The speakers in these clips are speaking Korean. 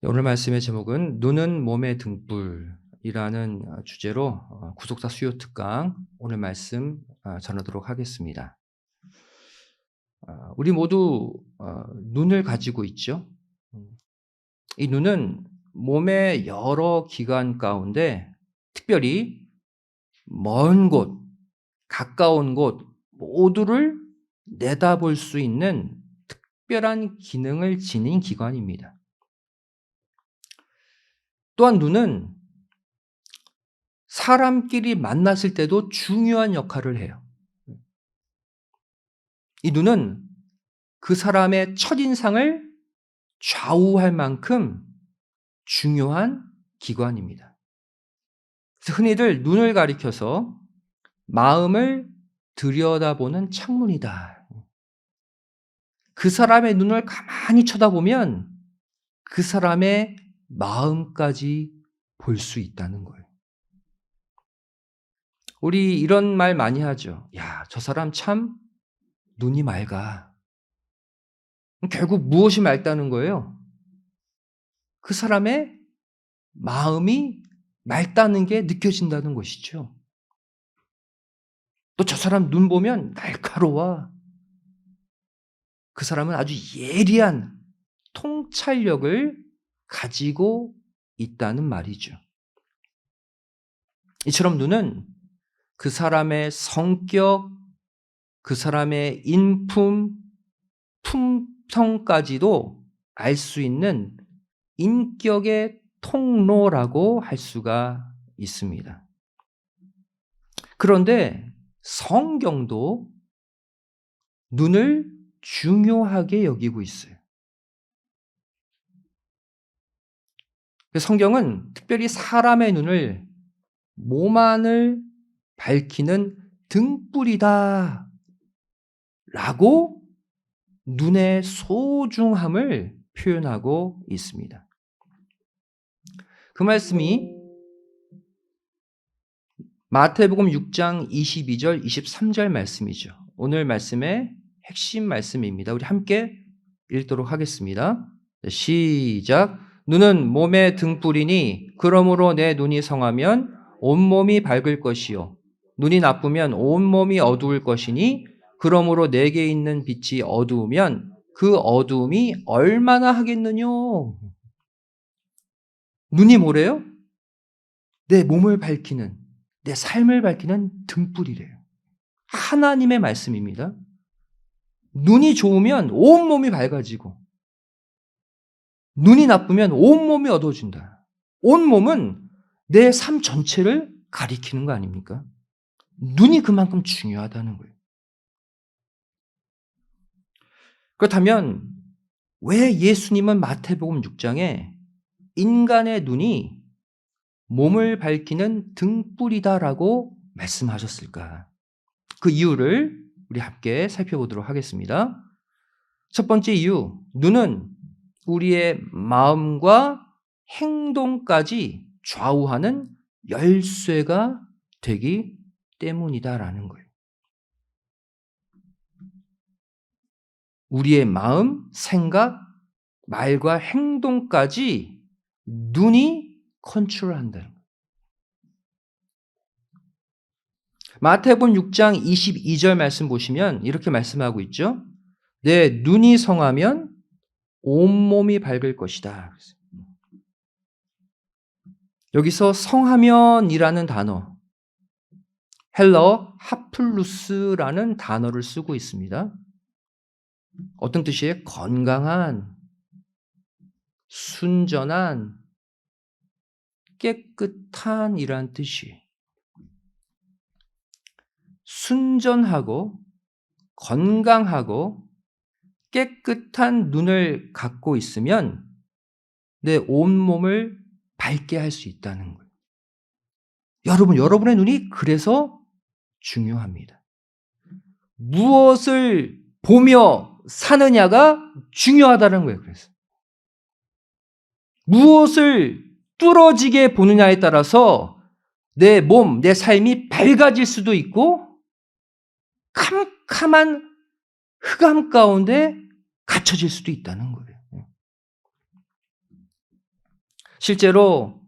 오늘 말씀의 제목은 눈은 몸의 등불이라는 주제로 구속사 수요 특강 오늘 말씀 전하도록 하겠습니다. 우리 모두 눈을 가지고 있죠. 음, 이 눈은 몸의 여러 기관 가운데 특별히 먼 곳, 가까운 곳 모두를 내다볼 수 있는 특별한 기능을 지닌 기관입니다. 또한 눈은 사람끼리 만났을 때도 중요한 역할을 해요. 이 눈은 그 사람의 첫인상을 좌우할 만큼 중요한 기관입니다. 그래서 흔히들 눈을 가리켜서 마음을 들여다보는 창문이다. 그 사람의 눈을 가만히 쳐다보면 그 사람의 마음까지 볼 수 있다는 거예요. 우리 이런 말 많이 하죠. 야, 저 사람 참 눈이 맑아. 결국 무엇이 맑다는 거예요? 그 사람의 마음이 맑다는 게 느껴진다는 것이죠. 또 저 사람 눈 보면 날카로워. 그 사람은 아주 예리한 통찰력을 가지고 있다는 말이죠. 이처럼 눈은 그 사람의 성격, 그 사람의 인품, 품성까지도 알 수 있는 인격의 통로라고 할 수가 있습니다. 그런데 성경도 눈을 중요하게 여기고 있어요. 성경은 특별히 사람의 눈을 몸 안을 밝히는 등불이다 라고 눈의 소중함을 표현하고 있습니다. 그 말씀이 마태복음 6장 22절, 23절 말씀이죠. 오늘 말씀의 핵심 말씀입니다. 우리 함께 읽도록 하겠습니다. 시작. 눈은 몸의 등불이니 그러므로 내 눈이 성하면 온몸이 밝을 것이요 눈이 나쁘면 온몸이 어두울 것이니 그러므로 내게 있는 빛이 어두우면 그 어두움이 얼마나 하겠느뇨. 눈이 뭐래요? 내 몸을 밝히는, 내 삶을 밝히는 등불이래요. 하나님의 말씀입니다. 눈이 좋으면 온몸이 밝아지고 눈이 나쁘면 온몸이 어두워진다. 온몸은 내 삶 전체를 가리키는 거 아닙니까? 눈이 그만큼 중요하다는 거예요. 그렇다면 왜 예수님은 마태복음 6장에 인간의 눈이 몸을 밝히는 등불이다라고 말씀하셨을까? 그 이유를 우리 함께 살펴보도록 하겠습니다. 첫 번째 이유, 눈은 우리의 마음과 행동까지 좌우하는 열쇠가 되기 때문이다라는 거예요. 우리의 마음, 생각, 말과 행동까지 눈이 컨트롤한다는 거예요. 마태복음 6장 22절 말씀 보시면 이렇게 말씀하고 있죠. 내 눈이 성하면 온몸이 밝을 것이다. 여기서 성하면이라는 단어, 헬러 하플루스라는 단어를 쓰고 있습니다. 어떤 뜻이에요? 건강한, 순전한, 깨끗한 이란 뜻이에요. 순전하고 건강하고 깨끗한 눈을 갖고 있으면 내 온몸을 밝게 할 수 있다는 거예요. 여러분의 눈이 그래서 중요합니다. 무엇을 보며 사느냐가 중요하다는 거예요. 그래서 무엇을 뚫어지게 보느냐에 따라서 내 몸, 내 삶이 밝아질 수도 있고 캄캄한 흑암 가운데 갇혀질 수도 있다는 거예요. 실제로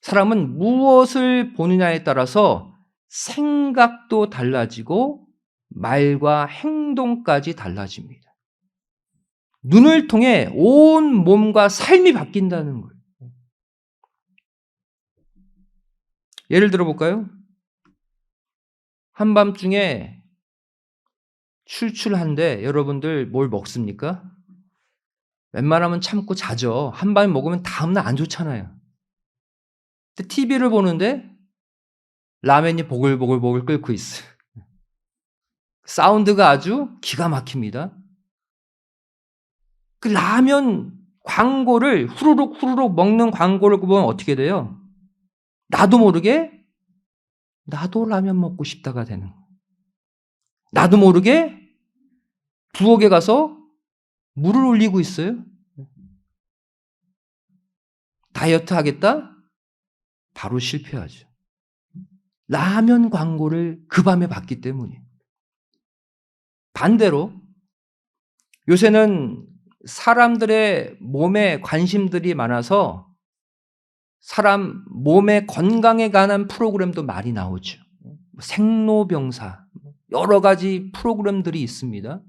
사람은 무엇을 보느냐에 따라서 생각도 달라지고 말과 행동까지 달라집니다. 눈을 통해 온 몸과 삶이 바뀐다는 거예요. 예를 들어 볼까요? 한밤중에 출출한데 여러분들 뭘 먹습니까? 웬만하면 참고 자죠. 한밤에 먹으면 다음날 안 좋잖아요. 근데 TV를 보는데 라면이 보글보글 끓고 있어요. 사운드가 아주 기가 막힙니다. 그 라면 광고를 후루룩 먹는 광고를 보면 어떻게 돼요? 나도 모르게 나도 라면 먹고 싶다가 되는 거예요. 나도 모르게 부엌에 가서 물을 올리고 있어요. 다이어트 하겠다? 바로 실패하죠. 라면 광고를 그 밤에 봤기 때문이에요. 반대로 요새는 사람들의 몸에 관심들이 많아서 사람 몸의 건강에 관한 프로그램도 많이 나오죠. 생로병사 여러 가지 프로그램들이 있습니다.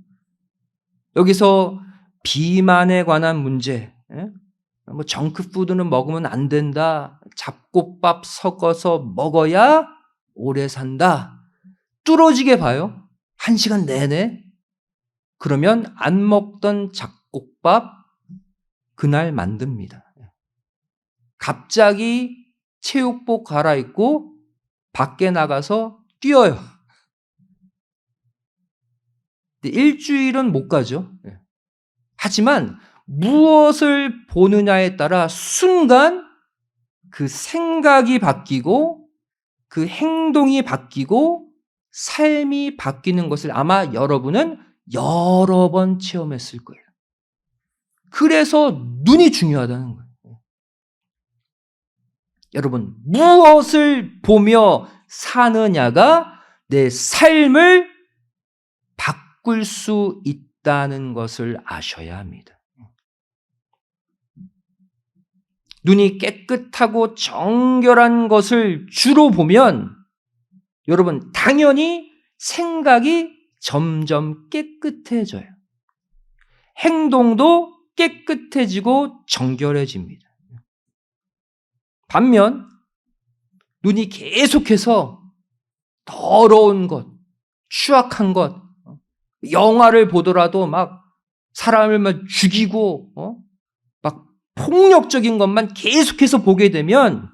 여기서 비만에 관한 문제, 뭐 정크푸드는 먹으면 안 된다, 잡곡밥 섞어서 먹어야 오래 산다, 뚫어지게 봐요. 1시간 내내. 그러면 안 먹던 잡곡밥 그날 만듭니다. 갑자기 체육복 갈아입고 밖에 나가서 뛰어요. 일주일은 못 가죠. 하지만 무엇을 보느냐에 따라 순간 그 생각이 바뀌고 그 행동이 바뀌고 삶이 바뀌는 것을 아마 여러분은 여러 번 체험했을 거예요. 그래서 눈이 중요하다는 거예요. 여러분, 무엇을 보며 사느냐가 내 삶을 바꿀 수 있다는 것을 아셔야 합니다. 눈이 깨끗하고 정결한 것을 주로 보면 여러분 당연히 생각이 점점 깨끗해져요. 행동도 깨끗해지고 정결해집니다. 반면 눈이 계속해서 더러운 것, 추악한 것, 영화를 보더라도 막 사람을 막 죽이고 막 폭력적인 것만 계속해서 보게 되면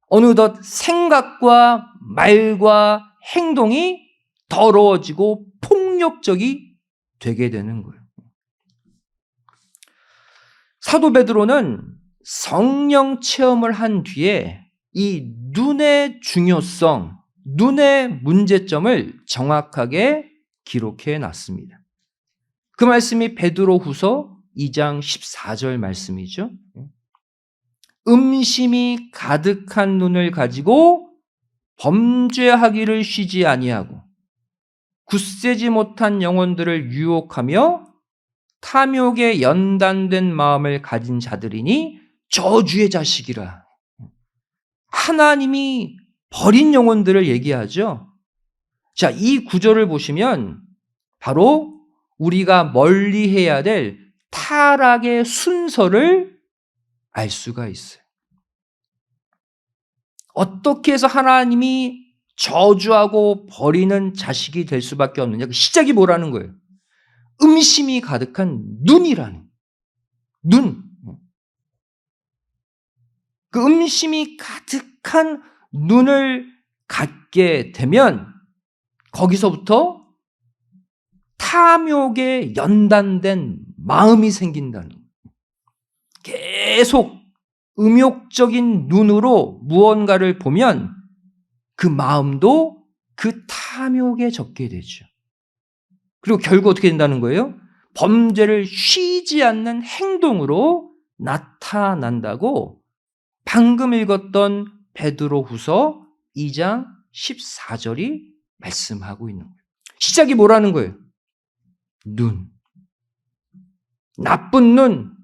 어느덧 생각과 말과 행동이 더러워지고 폭력적이 되게 되는 거예요. 사도 베드로는 성령 체험을 한 뒤에 이 눈의 중요성, 눈의 문제점을 정확하게 기록해 놨습니다. 그 말씀이 베드로후서 2장 14절 말씀이죠. 음심이 가득한 눈을 가지고 범죄하기를 쉬지 아니하고 굳세지 못한 영혼들을 유혹하며 탐욕에 연단된 마음을 가진 자들이니 저주의 자식이라. 하나님이 버린 영혼들을 얘기하죠. 자, 이 구절을 보시면 바로 우리가 멀리해야 될 타락의 순서를 알 수가 있어요. 어떻게 해서 하나님이 저주하고 버리는 자식이 될 수밖에 없느냐? 그 시작이 뭐라는 거예요? 음심이 가득한 눈이라는 눈. 그 음심이 가득한 눈을 갖게 되면 거기서부터 탐욕에 연단된 마음이 생긴다는 거예요. 계속 음욕적인 눈으로 무언가를 보면 그 마음도 그 탐욕에 젖게 되죠. 그리고 결국 어떻게 된다는 거예요? 범죄를 쉬지 않는 행동으로 나타난다고 방금 읽었던 베드로후서 2장 14절이 말씀하고 있는 거예요. 시작이 뭐라는 거예요? 눈. 나쁜 눈,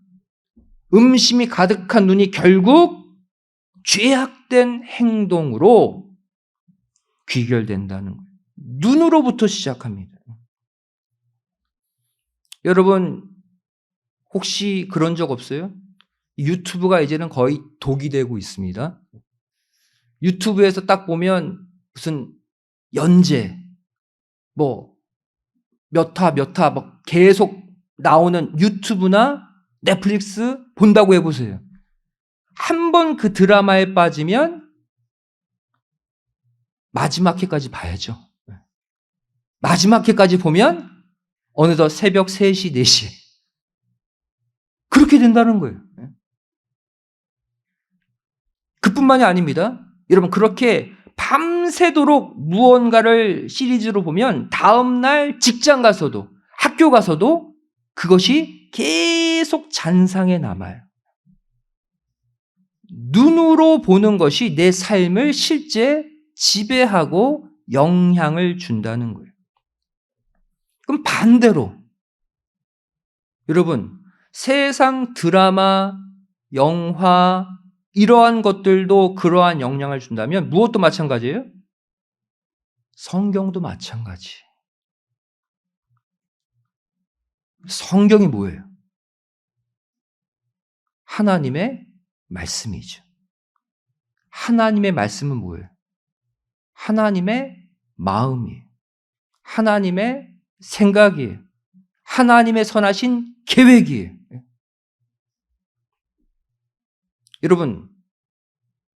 음심이 가득한 눈이 결국 죄악된 행동으로 귀결된다는 거예요. 눈으로부터 시작합니다. 여러분 혹시 그런 적 없어요? 유튜브가 이제는 거의 독이 되고 있습니다. 유튜브에서 딱 보면 무슨 연재 뭐 몇 화 막 계속 나오는 유튜브나 넷플릭스 본다고 해보세요. 한 번 그 드라마에 빠지면 마지막 회까지 봐야죠. 마지막 회까지 보면 어느덧 새벽 3시, 4시 그렇게 된다는 거예요. 그뿐만이 아닙니다. 여러분 그렇게 밤새도록 무언가를 시리즈로 보면 다음날 직장 가서도 학교 가서도 그것이 계속 잔상에 남아요. 눈으로 보는 것이 내 삶을 실제 지배하고 영향을 준다는 거예요. 그럼 반대로 여러분 세상 드라마, 영화 이러한 것들도 그러한 영향을 준다면 무엇도 마찬가지예요? 성경도 마찬가지. 성경이 뭐예요? 하나님의 말씀이죠. 하나님의 말씀은 뭐예요? 하나님의 마음이에요. 하나님의 생각이에요. 하나님의 선하신 계획이에요. 여러분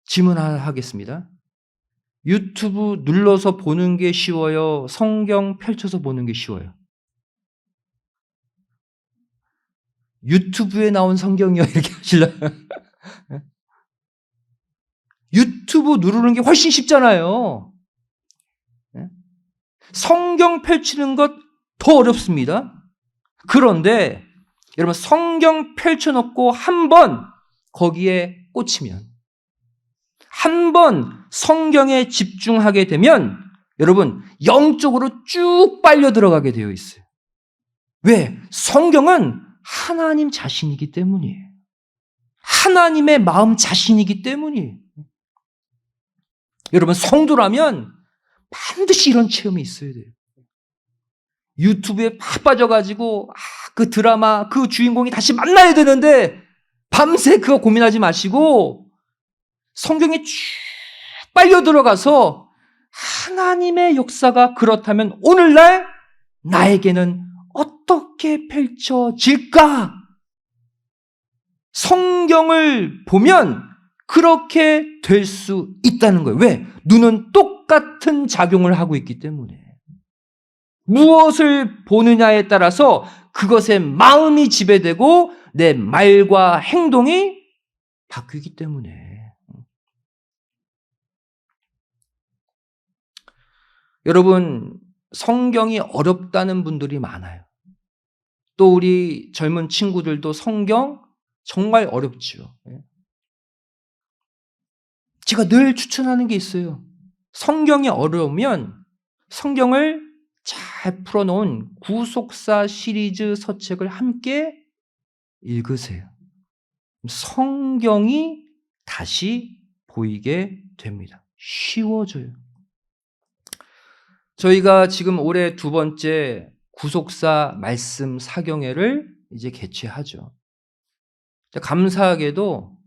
질문 하나 하겠습니다. 유튜브 눌러서 보는 게 쉬워요? 성경 펼쳐서 보는 게 쉬워요? 유튜브에 나온 성경이요 이렇게 하실래요? 유튜브 누르는 게 훨씬 쉽잖아요. 성경 펼치는 것 더 어렵습니다. 그런데 여러분 성경 펼쳐놓고 한 번 거기에 꽂히면 한 번 성경에 집중하게 되면 여러분 영적으로 쭉 빨려 들어가게 되어 있어요. 왜? 성경은 하나님 자신이기 때문이에요. 하나님의 마음 자신이기 때문이에요. 여러분 성도라면 반드시 이런 체험이 있어야 돼요. 유튜브에 팍 빠져가지고 그 드라마 그 주인공이 다시 만나야 되는데 밤새 그거 고민하지 마시고 성경에 쭉 빨려 들어가서 하나님의 역사가 그렇다면 오늘날 나에게는 어떻게 펼쳐질까? 성경을 보면 그렇게 될 수 있다는 거예요. 왜? 눈은 똑같은 작용을 하고 있기 때문에. 무엇을 보느냐에 따라서 그것의 마음이 지배되고 내 말과 행동이 바뀌기 때문에. 여러분, 성경이 어렵다는 분들이 많아요. 또 우리 젊은 친구들도 성경 정말 어렵죠. 제가 늘 추천하는 게 있어요. 성경이 어려우면 성경을 잘 풀어놓은 구속사 시리즈 서책을 함께 읽으세요. 성경이 다시 보이게 됩니다. 쉬워져요. 저희가 지금 올해 2번째 구속사 말씀 사경회를 이제 개최하죠. 감사하게도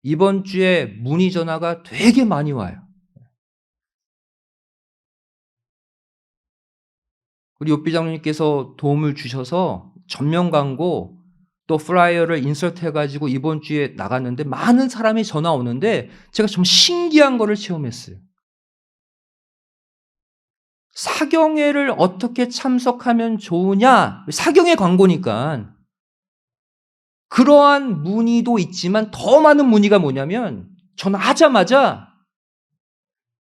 이번 주에 문의 전화가 되게 많이 와요. 우리 요비장님께서 도움을 주셔서 전면 광고 또 플라이어를 인서트해가지고 이번 주에 나갔는데 많은 사람이 전화 오는데 제가 좀 신기한 거를 체험했어요. 사경회를 어떻게 참석하면 좋으냐? 사경회 광고니까. 그러한 문의도 있지만 더 많은 문의가 뭐냐면 전화하자마자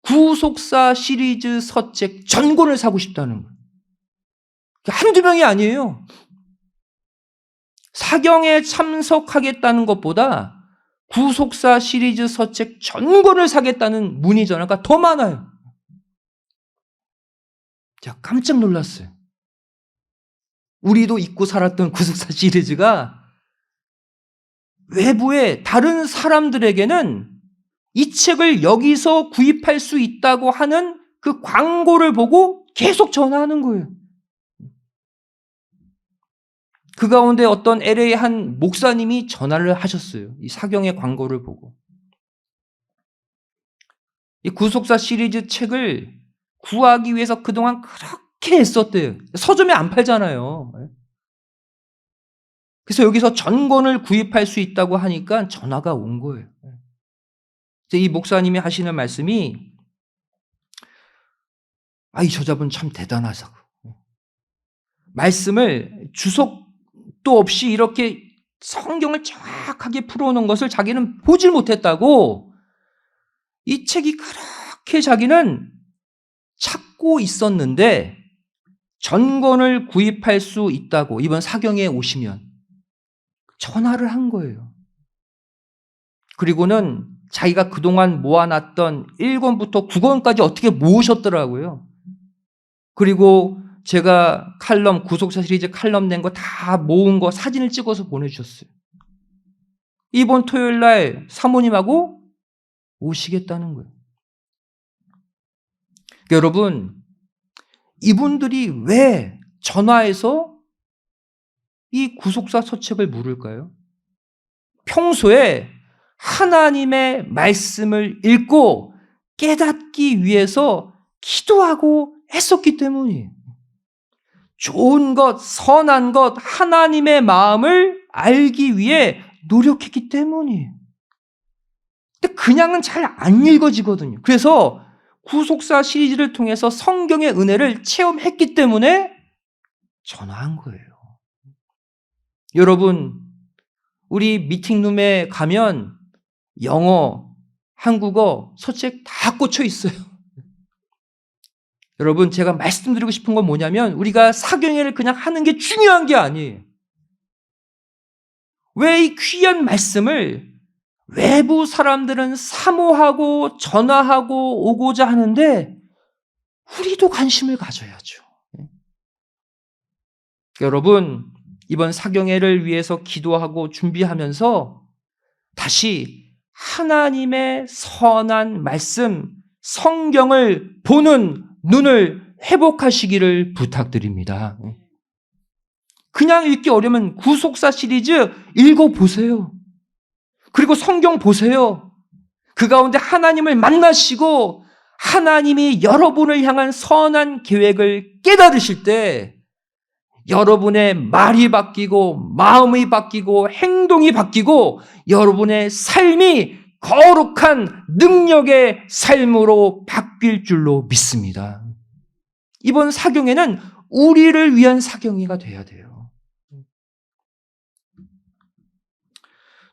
구속사 시리즈 서책 전권을 사고 싶다는 거예요. 한두 명이 아니에요. 사경에 참석하겠다는 것보다 구속사 시리즈 서책 전권을 사겠다는 문의 전화가 더 많아요. 제가 깜짝 놀랐어요. 우리도 잊고 살았던 구속사 시리즈가 외부의 다른 사람들에게는 이 책을 여기서 구입할 수 있다고 하는 그 광고를 보고 계속 전화하는 거예요. 그 가운데 어떤 LA 한 목사님이 전화를 하셨어요. 이 사경의 광고를 보고. 이 구속사 시리즈 책을 구하기 위해서 그동안 그렇게 애썼대요. 서점에 안 팔잖아요. 그래서 여기서 전권을 구입할 수 있다고 하니까 전화가 온 거예요. 이 목사님이 하시는 말씀이, 이 저자분 참 대단하다고. 말씀을 주석도 없이 이렇게 성경을 정확하게 풀어놓은 것을 자기는 보질 못했다고, 이 책이 그렇게 자기는 찾고 있었는데 전권을 구입할 수 있다고 이번 사경에 오시면 전화를 한 거예요. 그리고는 자기가 그동안 모아놨던 1권부터 9권까지 어떻게 모으셨더라고요. 그리고 제가 칼럼, 구속사 시리즈 칼럼 낸 거 다 모은 거 사진을 찍어서 보내주셨어요. 이번 토요일 날 사모님하고 오시겠다는 거예요. 여러분, 이분들이 왜 전화해서 이 구속사 서책을 물을까요? 평소에 하나님의 말씀을 읽고 깨닫기 위해서 기도하고 했었기 때문이에요. 좋은 것, 선한 것, 하나님의 마음을 알기 위해 노력했기 때문이에요. 근데 그냥은 잘 안 읽어지거든요. 그래서 구속사 시리즈를 통해서 성경의 은혜를 체험했기 때문에 전화한 거예요. 여러분, 우리 미팅룸에 가면 영어, 한국어, 서책 다 꽂혀 있어요. 여러분, 제가 말씀드리고 싶은 건 뭐냐면 우리가 사경회를 그냥 하는 게 중요한 게 아니에요. 왜 이 귀한 말씀을 외부 사람들은 사모하고 전화하고 오고자 하는데 우리도 관심을 가져야죠. 여러분, 이번 사경회를 위해서 기도하고 준비하면서 다시 하나님의 선한 말씀, 성경을 보는 눈을 회복하시기를 부탁드립니다. 그냥 읽기 어려면 구속사 시리즈 읽어보세요. 그리고 성경 보세요. 그 가운데 하나님을 만나시고 하나님이 여러분을 향한 선한 계획을 깨달으실 때 여러분의 말이 바뀌고 마음이 바뀌고 행동이 바뀌고 여러분의 삶이 거룩한 능력의 삶으로 바뀔 줄로 믿습니다. 이번 사경회는 우리를 위한 사경회가 돼야 돼요.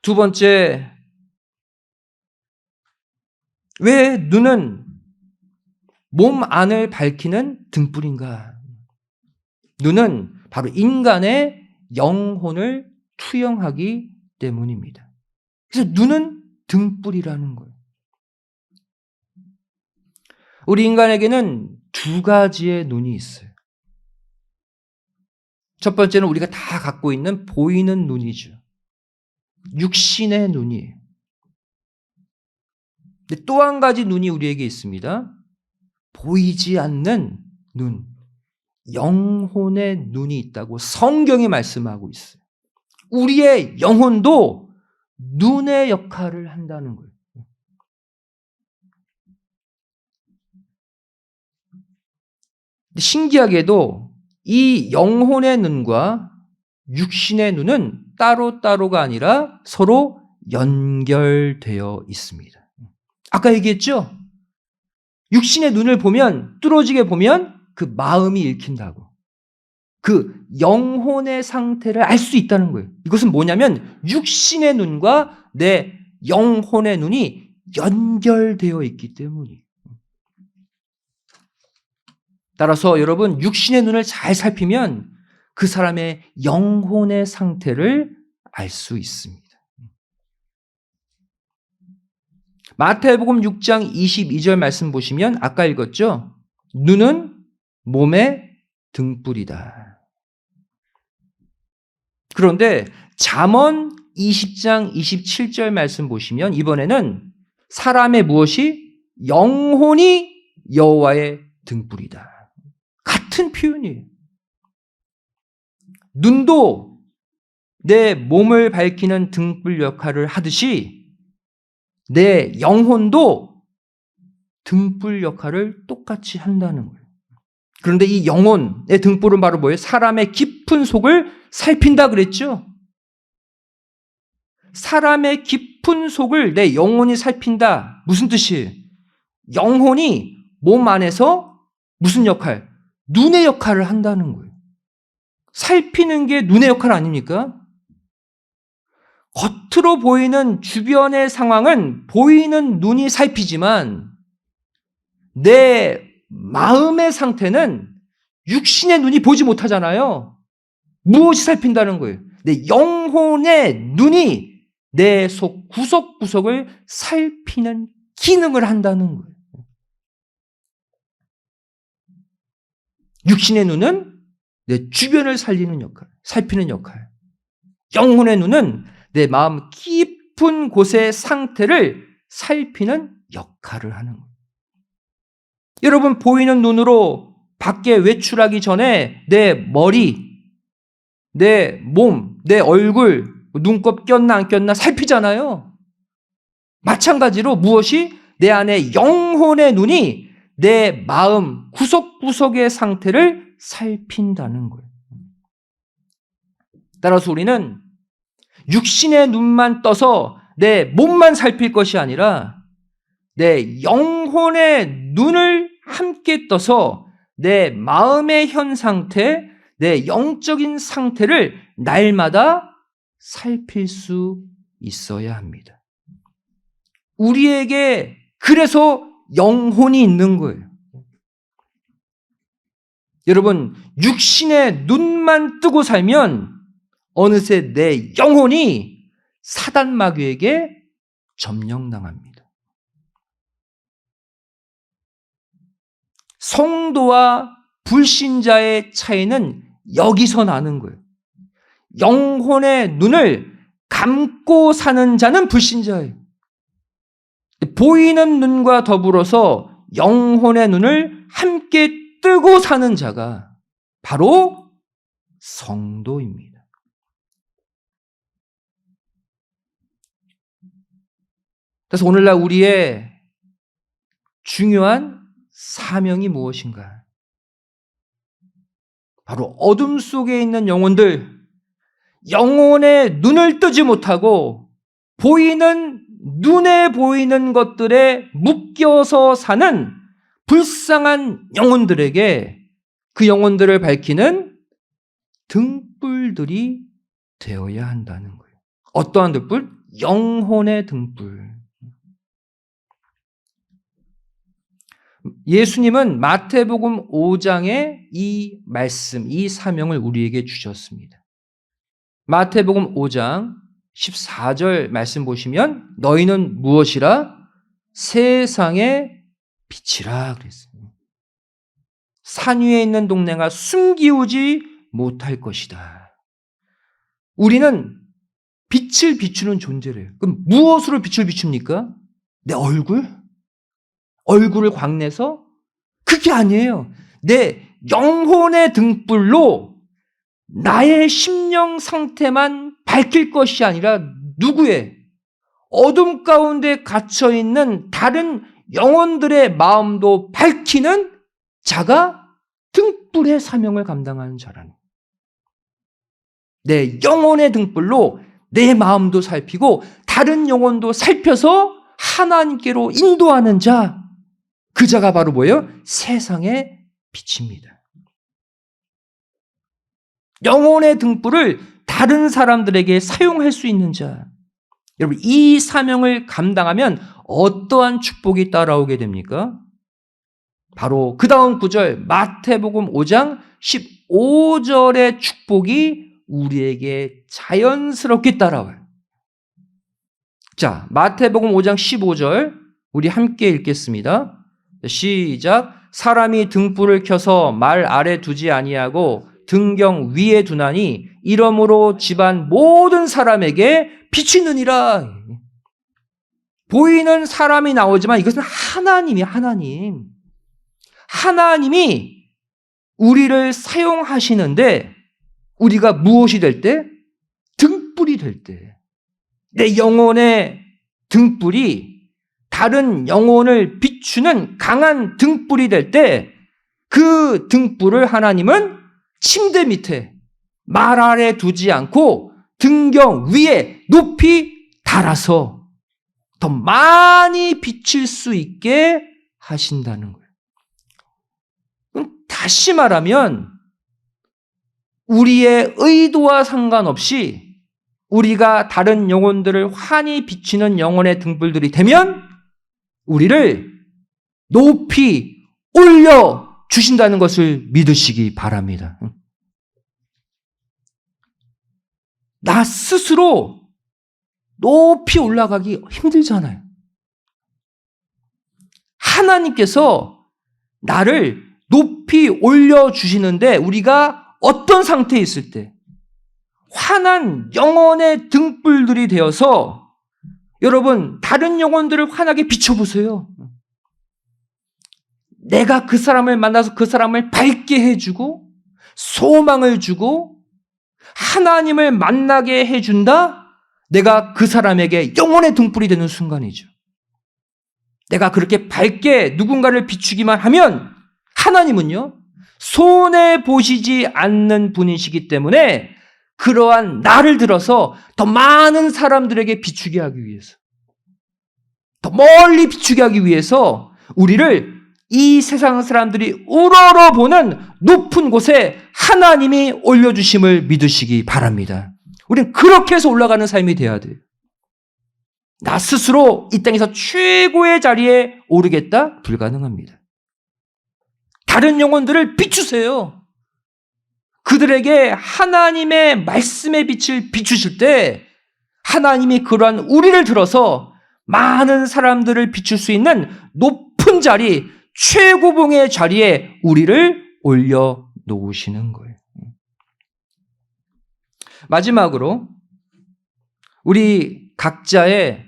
두 번째, 왜 눈은 몸 안을 밝히는 등불인가? 눈은 바로 인간의 영혼을 투영하기 때문입니다. 그래서 눈은 등불이라는 거예요. 우리 인간에게는 두 가지의 눈이 있어요. 첫 번째는 우리가 다 갖고 있는 보이는 눈이죠. 육신의 눈이에요. 근데 또 한 가지 눈이 우리에게 있습니다. 보이지 않는 눈, 영혼의 눈이 있다고 성경이 말씀하고 있어요. 우리의 영혼도 눈의 역할을 한다는 거예요. 신기하게도 이 영혼의 눈과 육신의 눈은 따로따로가 아니라 서로 연결되어 있습니다. 아까 얘기했죠? 육신의 눈을 보면, 뚫어지게 보면 그 마음이 읽힌다고. 그 영혼의 상태를 알 수 있다는 거예요. 이것은 뭐냐면 육신의 눈과 내 영혼의 눈이 연결되어 있기 때문이에요. 따라서 여러분, 육신의 눈을 잘 살피면 그 사람의 영혼의 상태를 알 수 있습니다. 마태복음 6장 22절 말씀 보시면 아까 읽었죠? 눈은 몸의 등불이다. 그런데 잠언 20장 27절 말씀 보시면 이번에는 사람의 무엇이? 영혼이 여호와의 등불이다. 같은 표현이에요. 눈도 내 몸을 밝히는 등불 역할을 하듯이 내 영혼도 등불 역할을 똑같이 한다는 거예요. 그런데 이 영혼의 등불은 바로 뭐예요? 사람의 깊은 속을 살핀다 그랬죠? 사람의 깊은 속을 내 영혼이 살핀다. 무슨 뜻이에요? 영혼이 몸 안에서 무슨 역할? 눈의 역할을 한다는 거예요. 살피는 게 눈의 역할 아닙니까? 겉으로 보이는 주변의 상황은 보이는 눈이 살피지만 내 마음의 상태는 육신의 눈이 보지 못하잖아요. 무엇이 살핀다는 거예요? 내 영혼의 눈이 내 속 구석구석을 살피는 기능을 한다는 거예요. 육신의 눈은 내 주변을 살리는 역할, 살피는 역할. 영혼의 눈은 내 마음 깊은 곳의 상태를 살피는 역할을 하는 거예요. 여러분, 보이는 눈으로 밖에 외출하기 전에 내 머리, 내 몸, 내 얼굴, 눈곱 꼈나 안 꼈나 살피잖아요. 마찬가지로 무엇이? 내 안에 영혼의 눈이 내 마음 구석구석의 상태를 살핀다는 거예요. 따라서 우리는 육신의 눈만 떠서 내 몸만 살필 것이 아니라 내 영혼의 눈을 함께 떠서 내 마음의 현 상태, 내 영적인 상태를 날마다 살필 수 있어야 합니다. 우리에게 그래서 영혼이 있는 거예요. 여러분, 육신의 눈만 뜨고 살면 어느새 내 영혼이 사단 마귀에게 점령당합니다. 성도와 불신자의 차이는 여기서 나는 거예요. 영혼의 눈을 감고 사는 자는 불신자예요. 보이는 눈과 더불어서 영혼의 눈을 함께 뜨고 사는 자가 바로 성도입니다. 그래서 오늘날 우리의 중요한 사명이 무엇인가? 바로 어둠 속에 있는 영혼들, 영혼의 눈을 뜨지 못하고 눈에 보이는 것들에 묶여서 사는 불쌍한 영혼들에게 그 영혼들을 밝히는 등불들이 되어야 한다는 거예요. 어떠한 등불? 영혼의 등불. 예수님은 마태복음 5장에 이 말씀, 이 사명을 우리에게 주셨습니다. 마태복음 5장 14절 말씀 보시면 너희는 무엇이라? 세상의 빛이라 그랬어요. 산 위에 있는 동네가 숨기우지 못할 것이다. 우리는 빛을 비추는 존재래요. 그럼 무엇으로 빛을 비춥니까? 내 얼굴? 얼굴을 광내서? 그게 아니에요. 내 영혼의 등불로 나의 심령 상태만 밝힐 것이 아니라 누구의? 어둠 가운데 갇혀있는 다른 영혼들의 마음도 밝히는 자가 등불의 사명을 감당하는 자라는. 내 영혼의 등불로 내 마음도 살피고 다른 영혼도 살펴서 하나님께로 인도하는 자, 그 자가 바로 뭐예요? 세상의 빛입니다. 영혼의 등불을 다른 사람들에게 사용할 수 있는 자. 여러분, 이 사명을 감당하면 어떠한 축복이 따라오게 됩니까? 바로 그 다음 구절 마태복음 5장 15절의 축복이 우리에게 자연스럽게 따라와요. 자, 마태복음 5장 15절 우리 함께 읽겠습니다. 시작. 사람이 등불을 켜서 말 아래 두지 아니하고 등경 위에 두나니 이러므로 집안 모든 사람에게 빛이 있느니라. 보이는 사람이 나오지만 이것은 하나님이야, 하나님. 하나님이 우리를 사용하시는데 우리가 무엇이 될 때? 등불이 될 때. 내 영혼의 등불이 다른 영혼을 비추는 강한 등불이 될 때 그 등불을 하나님은 침대 밑에 말 아래 두지 않고 등경 위에 높이 달아서 더 많이 비칠 수 있게 하신다는 거예요. 다시 말하면 우리의 의도와 상관없이 우리가 다른 영혼들을 환히 비치는 영혼의 등불들이 되면 우리를 높이 올려 주신다는 것을 믿으시기 바랍니다. 나 스스로 높이 올라가기 힘들잖아요. 하나님께서 나를 높이 올려주시는데 우리가 어떤 상태에 있을 때 환한 영혼의 등불들이 되어서 여러분 다른 영혼들을 환하게 비춰보세요. 내가 그 사람을 만나서 그 사람을 밝게 해주고 소망을 주고 하나님을 만나게 해준다? 내가 그 사람에게 영혼의 등불이 되는 순간이죠. 내가 그렇게 밝게 누군가를 비추기만 하면 하나님은요, 손해보시지 않는 분이시기 때문에 그러한 나를 들어서 더 많은 사람들에게 비추게 하기 위해서, 더 멀리 비추게 하기 위해서 우리를 이 세상 사람들이 우러러보는 높은 곳에 하나님이 올려주심을 믿으시기 바랍니다. 우리는 그렇게 해서 올라가는 삶이 돼야 돼요. 나 스스로 이 땅에서 최고의 자리에 오르겠다? 불가능합니다. 다른 영혼들을 비추세요. 그들에게 하나님의 말씀의 빛을 비추실 때 하나님이 그러한 우리를 들어서 많은 사람들을 비출 수 있는 높은 자리, 최고봉의 자리에 우리를 올려놓으시는 거예요. 마지막으로 우리 각자의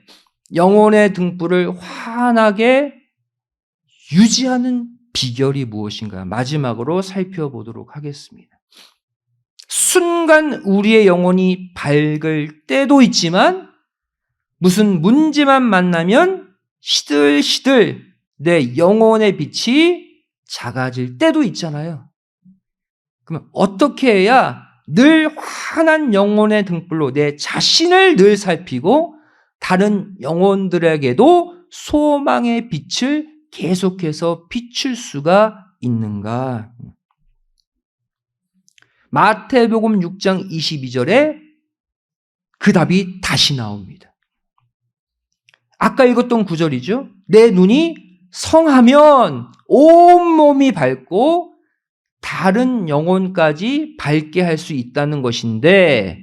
영혼의 등불을 환하게 유지하는 비결이 무엇인가 마지막으로 살펴보도록 하겠습니다. 순간 우리의 영혼이 밝을 때도 있지만 무슨 문제만 만나면 시들시들 내 영혼의 빛이 작아질 때도 있잖아요. 그러면 어떻게 해야 늘 환한 영혼의 등불로 내 자신을 늘 살피고 다른 영혼들에게도 소망의 빛을 계속해서 비출 수가 있는가? 마태복음 6장 22절에 그 답이 다시 나옵니다. 아까 읽었던 구절이죠. 내 눈이 성하면 온몸이 밝고 다른 영혼까지 밝게 할 수 있다는 것인데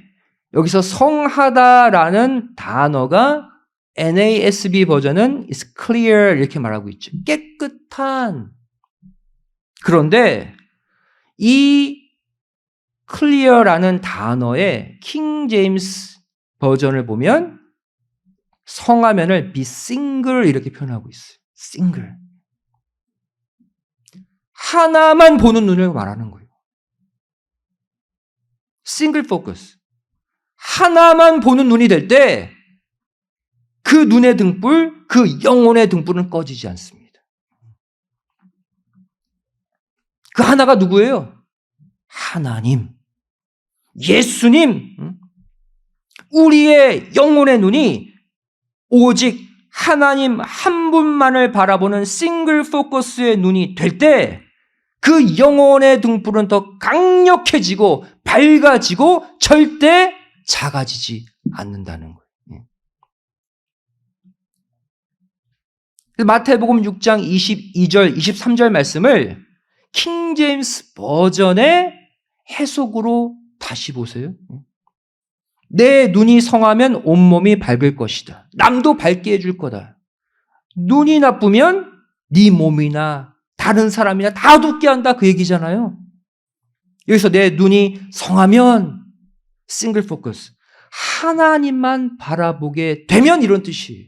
여기서 성하다라는 단어가 NASB 버전은 is clear 이렇게 말하고 있죠. 깨끗한. 그런데 이 clear라는 단어의 킹 제임스 버전을 보면 성하면을 be single 이렇게 표현하고 있어요. single. 하나만 보는 눈을 말하는 거예요. single focus. 하나만 보는 눈이 될 때 그 눈의 등불, 그 영혼의 등불은 꺼지지 않습니다. 그 하나가 누구예요? 하나님. 예수님. 우리의 영혼의 눈이 오직 하나님 한 분만을 바라보는 싱글 포커스의 눈이 될 때 그 영혼의 등불은 더 강력해지고 밝아지고 절대 작아지지 않는다는 거예요. 마태복음 6장 22절, 23절 말씀을 킹 제임스 버전의 해석으로 다시 보세요. 내 눈이 성하면 온몸이 밝을 것이다. 남도 밝게 해줄 거다. 눈이 나쁘면 네 몸이나 다른 사람이나 다 어둡게 한다 그 얘기잖아요. 여기서 내 눈이 성하면 싱글 포커스. 하나님만 바라보게 되면 이런 뜻이에요.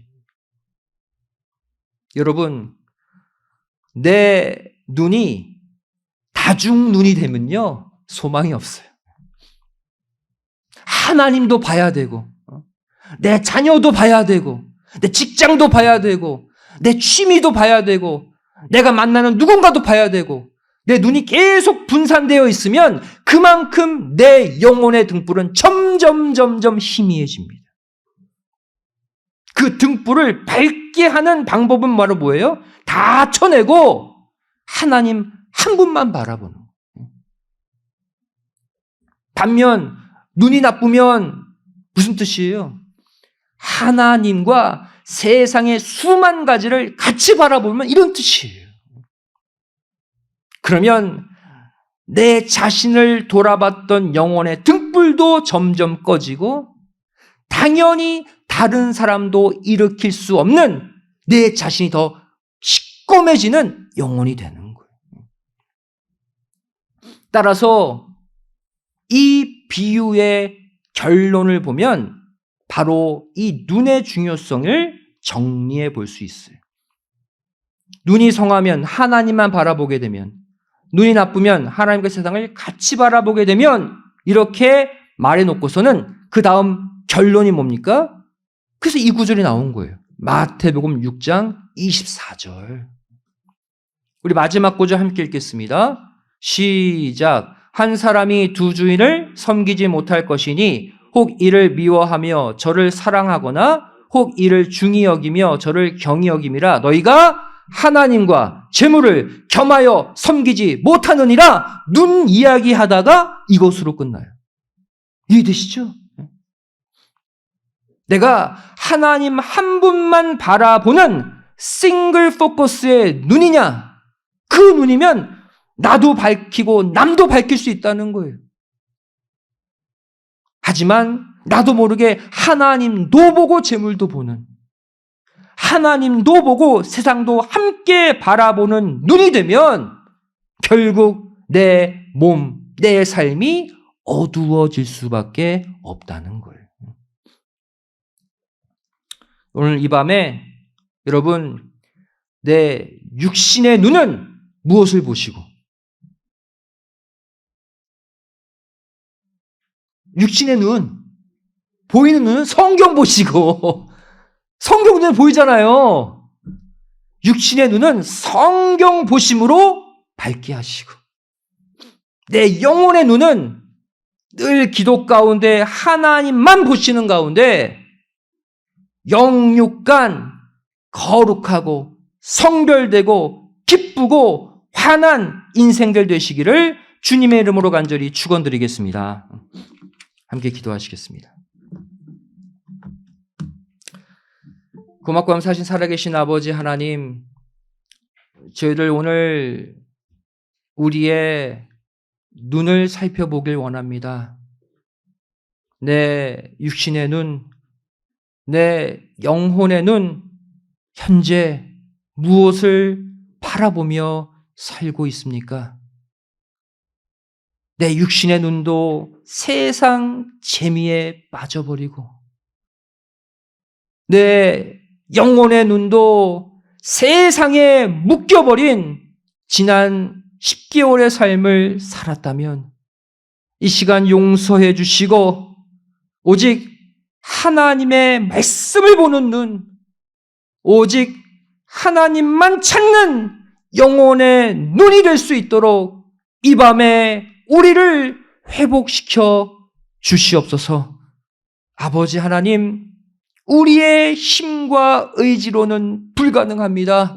여러분, 내 눈이 다중 눈이 되면요, 소망이 없어요. 하나님도 봐야 되고, 내 자녀도 봐야 되고, 내 직장도 봐야 되고, 내 취미도 봐야 되고, 내가 만나는 누군가도 봐야 되고, 내 눈이 계속 분산되어 있으면 그만큼 내 영혼의 등불은 점점 희미해집니다. 그 등불을 밝게 하는 방법은 바로 뭐예요? 다 쳐내고 하나님 한 분만 바라보는 거예요. 반면 눈이 나쁘면 무슨 뜻이에요? 하나님과 세상의 수만 가지를 같이 바라보면 이런 뜻이에요. 그러면 내 자신을 돌아봤던 영혼의 등불도 점점 꺼지고 당연히 다른 사람도 일으킬 수 없는 내 자신이 더 시꺼매지는 영혼이 되는 거예요. 따라서 이 비유의 결론을 보면 바로 이 눈의 중요성을 정리해 볼 수 있어요. 눈이 성하면 하나님만 바라보게 되면, 눈이 나쁘면 하나님과 세상을 같이 바라보게 되면, 이렇게 말해놓고서는 그 다음 결론이 뭡니까? 그래서 이 구절이 나온 거예요. 마태복음 6장 24절. 우리 마지막 구절 함께 읽겠습니다. 시작. 한 사람이 두 주인을 섬기지 못할 것이니 혹 이를 미워하며 저를 사랑하거나 혹 이를 중히 여기며 저를 경히 여김이라. 너희가 하나님과 재물을 겸하여 섬기지 못하느니라. 눈 이야기하다가 이것으로 끝나요. 이해되시죠? 내가 하나님 한 분만 바라보는 싱글 포커스의 눈이냐? 그 눈이면 나도 밝히고 남도 밝힐 수 있다는 거예요. 하지만 나도 모르게 하나님도 보고 재물도 보는, 하나님도 보고 세상도 함께 바라보는 눈이 되면 결국 내 몸, 내 삶이 어두워질 수밖에 없다는 거예요. 오늘 이 밤에 여러분, 내 육신의 눈은 무엇을 보시고, 육신의 눈, 보이는 눈은 성경 보시고, 성경 눈에 보이잖아요. 육신의 눈은 성경 보심으로 밝게 하시고, 내 영혼의 눈은 늘 기도 가운데 하나님만 보시는 가운데 영육간 거룩하고 성별되고 기쁘고 환한 인생들 되시기를 주님의 이름으로 간절히 축원드리겠습니다. 함께 기도하시겠습니다. 고맙고 감사하신 살아계신 아버지 하나님, 저희를 오늘 우리의 눈을 살펴보길 원합니다. 내 육신의 눈, 내 영혼의 눈, 현재 무엇을 바라보며 살고 있습니까? 내 육신의 눈도 세상 재미에 빠져버리고, 내 영혼의 눈도 세상에 묶여버린 지난 10개월의 삶을 살았다면 이 시간 용서해 주시고 오직 하나님의 말씀을 보는 눈, 오직 하나님만 찾는 영혼의 눈이 될 수 있도록 이 밤에 우리를 회복시켜 주시옵소서. 아버지 하나님, 우리의 힘과 의지로는 불가능합니다.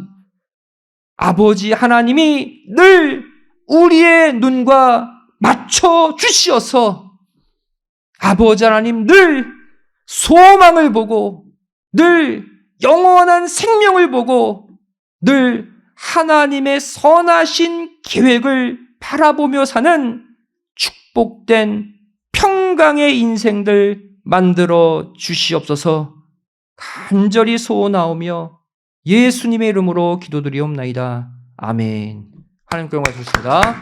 아버지 하나님이 늘 우리의 눈과 맞춰 주시어서 아버지 하나님 늘 소망을 보고, 늘 영원한 생명을 보고, 늘 하나님의 선하신 계획을 바라보며 사는 축복된 평강의 인생들 만들어 주시옵소서. 간절히 소원하오며 예수님의 이름으로 기도드리옵나이다. 아멘. 하나님께 영광 주십니다.